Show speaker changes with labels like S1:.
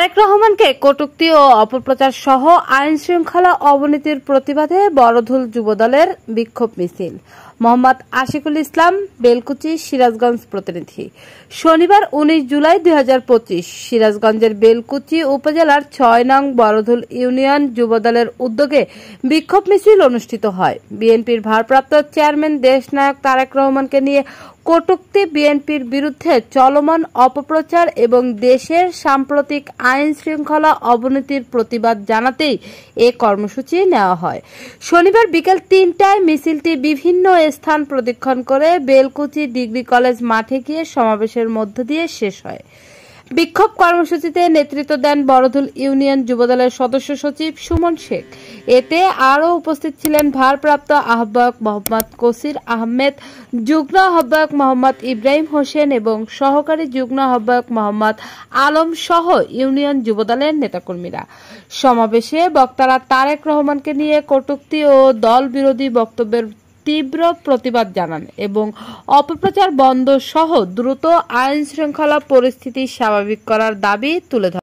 S1: তারেক রহমানকে কটূক্তি ও অপপ্রচার সহ আইন শৃঙ্খলা অবনতির প্রতিবাদে বড়ধুল যুবদলের বিক্ষোভ মিছিল। মোহাম্মদ আশিকুল ইসলাম, বেলকুচি, সিরাজগঞ্জ প্রতিনিধি। শনিবার 19 জুলাই 2025 সিরাজগঞ্জের বেলকুচি উপজেলার 6 নং বড়ধুল ইউনিয়ন যুবদলের উদ্যোগে বিক্ষোভ মিছিল অনুষ্ঠিত হয়। বিএনপির ভারপ্রাপ্ত চেয়ারম্যান দেশনায়ক তারেক রহমানকে নিয়ে কটূক্তি, বিএনপির বিরুদ্ধে চলমান অপপ্রচার এবং দেশের সাম্প্রতিক আইন শৃঙ্খলা অবনতির প্রতিবাদ জানাতেই এ কর্মসূচি নেওয়া হয়। শনিবার বিকেল 3টায় মিছিলটি বিভিন্ন স্থান প্রদক্ষিণ করে বেলকুচি ডিগ্রি কলেজ মাঠে গিয়ে সমাবেশের মধ্য দিয়ে শেষ হয়। বিক্ষোভ কর্মসূচিতে নেতৃত্ব দেন বড়ধুল ইউনিয়ন যুবদলের সদস্য সচিব সুমন শেখ। এতে আরও উপস্থিত ছিলেন ভারপ্রাপ্ত আহ্বায়ক মোহাম্মদ কসির আহমেদ, যুগ্ম আহ্বায়ক মোহাম্মদ ইব্রাহিম হোসেন এবং সহকারী যুগ্ম আহ্বায়ক মোহাম্মদ আলম সহ ইউনিয়ন যুবদলের নেতাকর্মীরা। সমাবেশে বক্তারা তারেক রহমানকে নিয়ে কটূক্তি ও দল বিরোধী বক্তব্যের তীব্র প্রতিবাদ জানান এবং অপপ্রচার বন্ধ সহ দ্রুত আইন শৃঙ্খলা পরিস্থিতি স্বাভাবিক করার দাবি তুলে ধরেন।